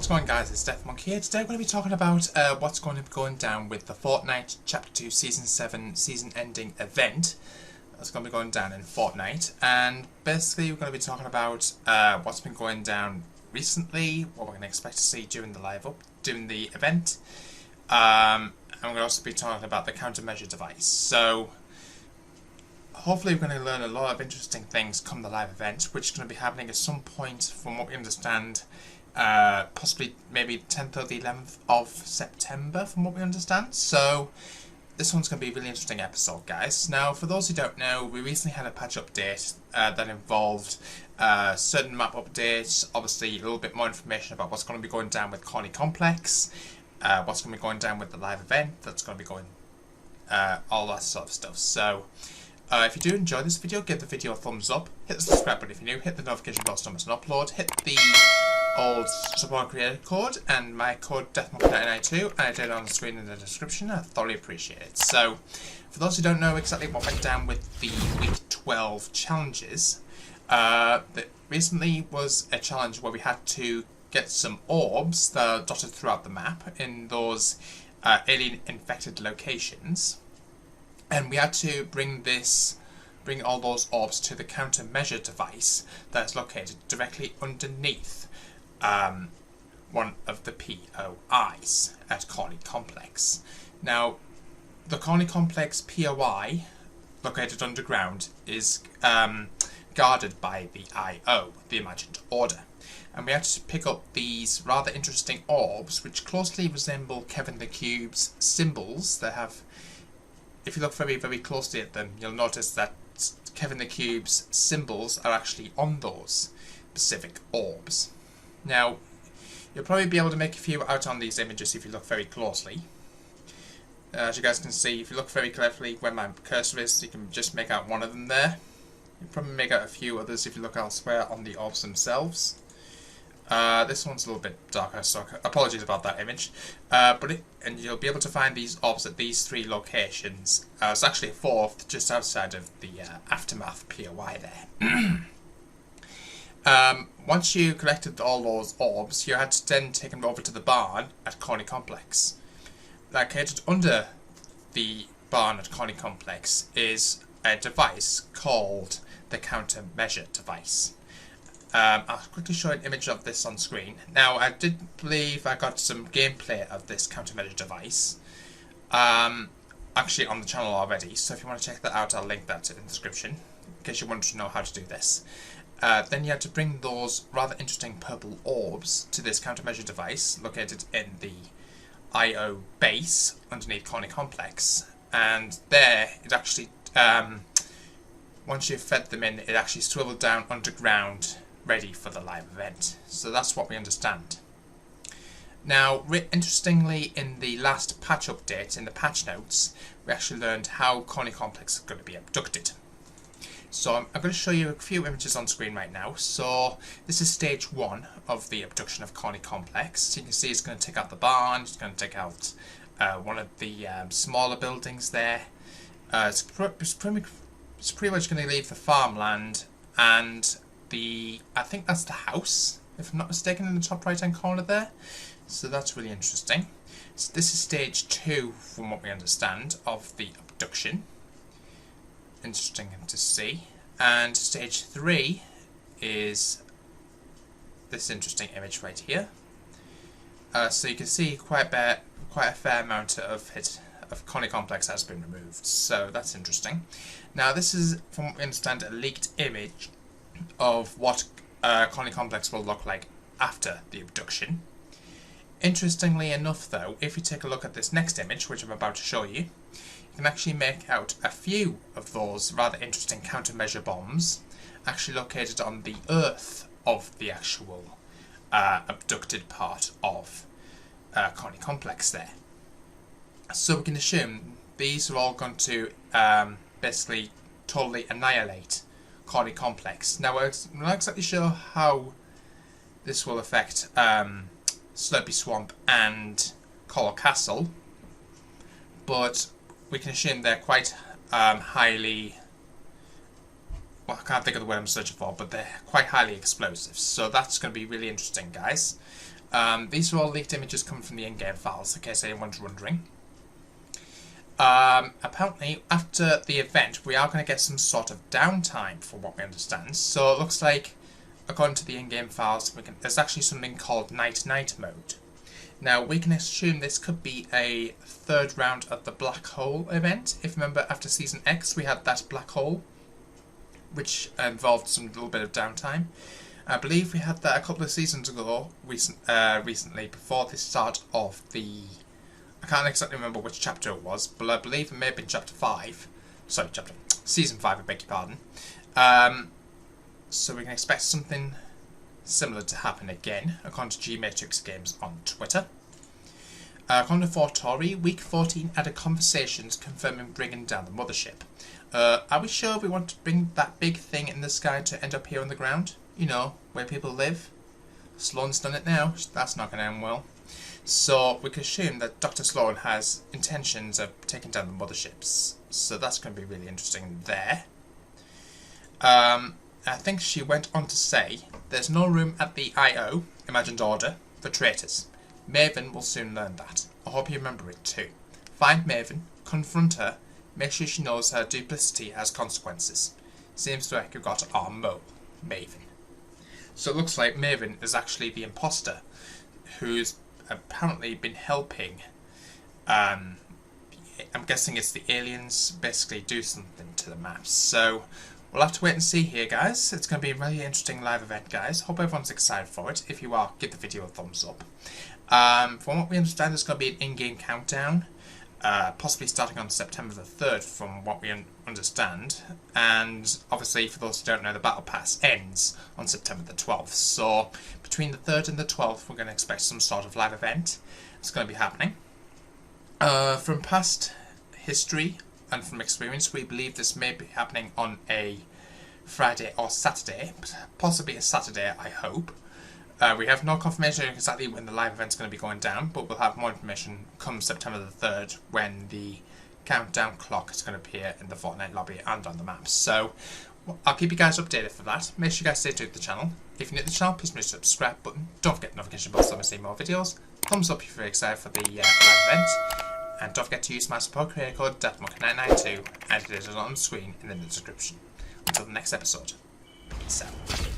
going on, guys? It's Deathmonk here. Today we're going to be talking about what's going to be going down with the Fortnite Chapter 2 Season 7 season-ending event that's going to be going down in Fortnite. And basically we're going to be talking about what's been going down recently, what we're going to expect to see during the event. And we're going to also be talking about the countermeasure device. So hopefully we're going to learn a lot of interesting things come the live event, which is going to be happening at some point, from what we understand, possibly maybe 10th or the 11th of September, from what we understand. So this one's going to be a really interesting episode, guys. Now, for those who don't know, we recently had a patch update that involved certain map updates, obviously a little bit more information about what's going to be going down with Corny Complex, what's going to be going down with the live event that's going to be going, all that sort of stuff. So if you do enjoy this video, give the video a thumbs up, hit the subscribe button if you're new, hit the notification bell so much an upload, hit the old Support-A-Creator code and my code Deathmonk992, and I did it on the screen in the description. I thoroughly appreciate it. So for those who don't know exactly what went down with the week 12 challenges, recently was a challenge where we had to get some orbs that are dotted throughout the map in those alien infected locations. And we had to bring all those orbs to the countermeasure device that is located directly underneath one of the POIs at Corny Complex. Now, the Corny Complex POI, located underground, is guarded by the IO, the Imagined Order. And we had to pick up these rather interesting orbs, which closely resemble Kevin the Cube's symbols. They have, if you look very, very closely at them, you'll notice that Kevin the Cube's symbols are actually on those specific orbs. Now, you'll probably be able to make a few out on these images if you look very closely. As you guys can see, if you look very carefully where my cursor is, you can just make out one of them there. You'll probably make out a few others if you look elsewhere on the orbs themselves. This one's a little bit darker, so apologies about that image. And you'll be able to find these orbs at these three locations. It's actually a fourth just outside of the Aftermath POI there. Once you collected all those orbs, you had to then take them over to the barn at Corny Complex. Located under the barn at Corny Complex is a device called the countermeasure device. I'll quickly show an image of this on screen. Now, I did believe I got some gameplay of this countermeasure device actually on the channel already, so if you want to check that out, I'll link that in the description in case you wanted to know how to do this. Then you had to bring those rather interesting purple orbs to this countermeasure device located in the IO base underneath Corny Complex, and there it actually, once you've fed them in, it actually swiveled down underground ready for the live event. So that's what we understand. Now, interestingly, in the last patch update, in the patch notes, we actually learned how Corny Complex is going to be abducted. So I'm going to show you a few images on screen right now. So this is stage 1 of the abduction of Corny Complex. So you can see it's going to take out the barn, it's going to take out one of the smaller buildings there. It's pretty much going to leave the farmland and I think that's the house, if I'm not mistaken, in the top right hand corner there. So that's really interesting. So this is stage 2, from what we understand, of the abduction. Interesting to see. And stage 3 is this interesting image right here. So you can see quite a fair amount of Corny Complex has been removed. So that's interesting. Now, this is, from what we understand, a leaked image of what Corny Complex will look like after the abduction. Interestingly enough, though, if you take a look at this next image, which I'm about to show you, you can actually make out a few of those rather interesting countermeasure bombs actually located on the earth of the actual abducted part of Corny Complex there. So we can assume these are all going to basically totally annihilate Corny Complex. Now, we're not exactly sure how this will affect Slurpy Swamp and Coral Castle, but we can assume they're quite highly, well, I can't think of the word I'm searching for, but they're quite highly explosive. So that's going to be really interesting, guys. These are all leaked images coming from the in-game files, in case anyone's wondering. Apparently, after the event, we are going to get some sort of downtime, from what we understand. So it looks like, according to the in-game files, there's actually something called night-night mode. Now, we can assume this could be a third round of the Black Hole event. If you remember, after Season X, we had that Black Hole, which involved some little bit of downtime. I believe we had that a couple of seasons ago, recently, before the start of the... I can't exactly remember which chapter it was, but I believe it may have been Chapter 5. Sorry, Season 5, I beg your pardon. So we can expect something similar to happen again, according to G-Matrix Games on Twitter. According to Fortori, Week 14 added conversations confirming bringing down the mothership. Are we sure we want to bring that big thing in the sky to end up here on the ground? You know, where people live? Sloan's done it now. That's not going to end well. So we can assume that Dr. Sloan has intentions of taking down the motherships. So that's going to be really interesting there. I think she went on to say, there's no room at the I.O., Imagined Order, for traitors. Maven will soon learn that. I hope you remember it too. Find Maven, confront her, make sure she knows her duplicity has consequences. Seems like you've got our mole, Maven. So it looks like Maven is actually the imposter, who's apparently been helping, I'm guessing it's the aliens, basically do something to the maps. So we'll have to wait and see here, guys. It's going to be a really interesting live event, guys. Hope everyone's excited for it. If you are, give the video a thumbs up. From what we understand, there's going to be an in-game countdown, possibly starting on September the 3rd, from what we understand. And obviously, for those who don't know, the Battle Pass ends on September the 12th. So between the 3rd and the 12th, we're going to expect some sort of live event. It's going to be happening. From past history and from experience, we believe this may be happening on a Friday or Saturday, possibly a Saturday, I hope. We have no confirmation exactly when the live event's going to be going down, but we'll have more information come September the 3rd when the countdown clock is going to appear in the Fortnite lobby and on the maps. So I'll keep you guys updated for that. Make sure you guys stay tuned to the channel. If you're new to the channel, please smash the subscribe button. Don't forget the notification bell so you see more videos. Thumbs up if you're excited for the live event. And don't forget to use my support creator code DATMONK992 and it is on the screen and in the description. Until the next episode, peace out.